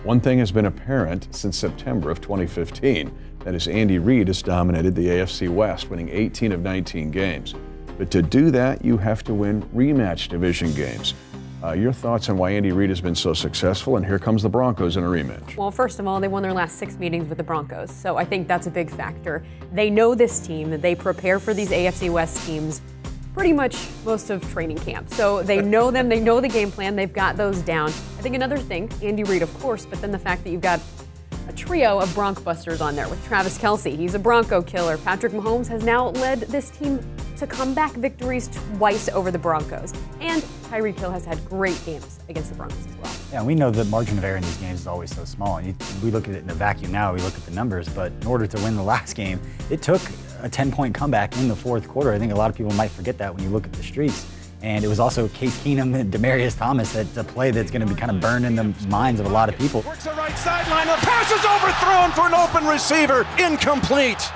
One thing has been apparent since September of 2015. That is, Andy Reid has dominated the AFC West, winning 18 of 19 games. But to do that, you have to win rematch division games. Your thoughts on why Andy Reid has been so successful, and here comes the Broncos in a rematch. Well, first of all, they won their last 6 meetings with the Broncos, so I think that's a big factor. They know this team, they prepare for these AFC West teams pretty much most of training camp. So they know them, they know the game plan, they've got those down. I think another thing, Andy Reid, of course, but then the fact that you've got a trio of Broncbusters on there with Travis Kelce, he's a Bronco killer. Patrick Mahomes has now led this team to comeback victories twice over the Broncos. And Tyreek Hill has had great games against the Broncos as well. Yeah, we know the margin of error in these games is always so small. We look at it in a vacuum now, we look at the numbers, but in order to win the last game, it took a 10-point comeback in the fourth quarter. I think a lot of people might forget that when you look at the streaks. And it was also Case Keenum and Demaryius Thomas. That's a play that's going to be kind of burned in the minds of a lot of people. Works the right sideline, the pass is overthrown for an open receiver, incomplete.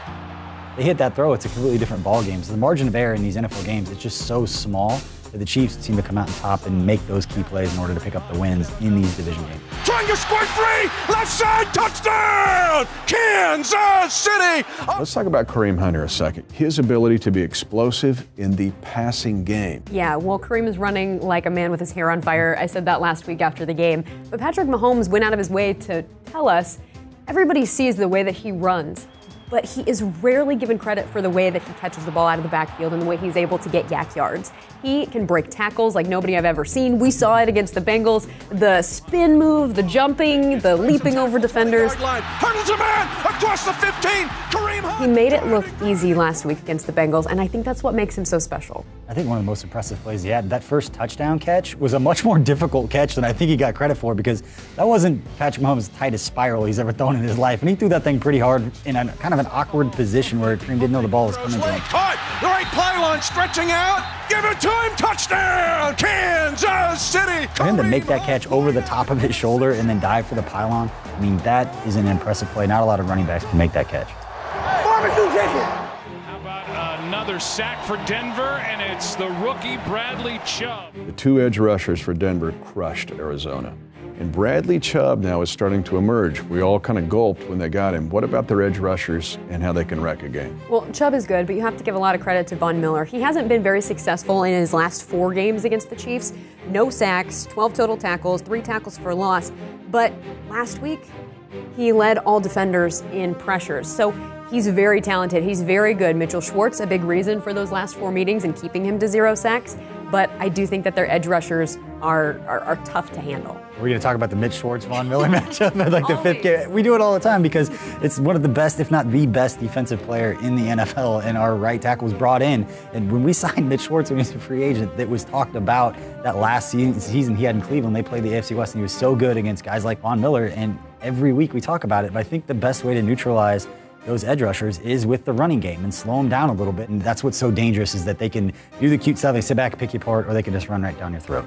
They hit that throw, it's a completely different ball game. So the margin of error in these NFL games is just so small that the Chiefs seem to come out on top and make those key plays in order to pick up the wins in these division games. Trying to squirt free, left side, touchdown, Kansas City. Let's talk about Kareem Hunter a second. His ability to be explosive in the passing game. Yeah, well, Kareem is running like a man with his hair on fire. I said that last week after the game. But Patrick Mahomes went out of his way to tell us everybody sees the way that he runs, but he is rarely given credit for the way that he catches the ball out of the backfield and the way he's able to get yak yards. He can break tackles like nobody I've ever seen. We saw it against the Bengals. The spin move, the jumping, the leaping over defenders. Hurdles a man across the 15. Kareem Hunt. He made it look easy last week against the Bengals, and I think that's what makes him so special. I think one of the most impressive plays he had, that first touchdown catch was a much more difficult catch than I think he got credit for, because that wasn't Patrick Mahomes' tightest spiral he's ever thrown in his life. And he threw that thing pretty hard in a kind of an awkward position where Kareem didn't know the ball was coming to him. Caught, the right pylon stretching out. Give it to him, touchdown, Kansas City. For him to make that catch over the top of his shoulder and then dive for the pylon, I mean, that is an impressive play. Not a lot of running backs can make that catch. Barbecue chicken. How about another sack for Denver, and it's the rookie Bradley Chubb. The two edge rushers for Denver crushed Arizona. And Bradley Chubb now is starting to emerge. We all kind of gulped when they got him. What about their edge rushers and how they can wreck a game? Well, Chubb is good, but you have to give a lot of credit to Von Miller. He hasn't been very successful in his last 4 games against the Chiefs. No sacks, 12 total tackles, 3 tackles for loss. But last week, he led all defenders in pressures. So he's very talented. He's very good. Mitchell Schwartz, a big reason for those last 4 meetings and keeping him to 0 sacks. But I do think that their edge rushers are tough to handle. We're going to talk about the Mitch Schwartz-Von Miller matchup at like the 5th game. We do it all the time because it's one of the best, if not the best, defensive player in the NFL, and our right tackle was brought in. And when we signed Mitch Schwartz when he was a free agent, it was talked about that last season he had in Cleveland. They played the AFC West, and he was so good against guys like Von Miller. And every week we talk about it, but I think the best way to neutralize those edge rushers is with the running game and slow them down a little bit. And that's what's so dangerous, is that they can do the cute stuff, they sit back, pick you apart, or they can just run right down your throat.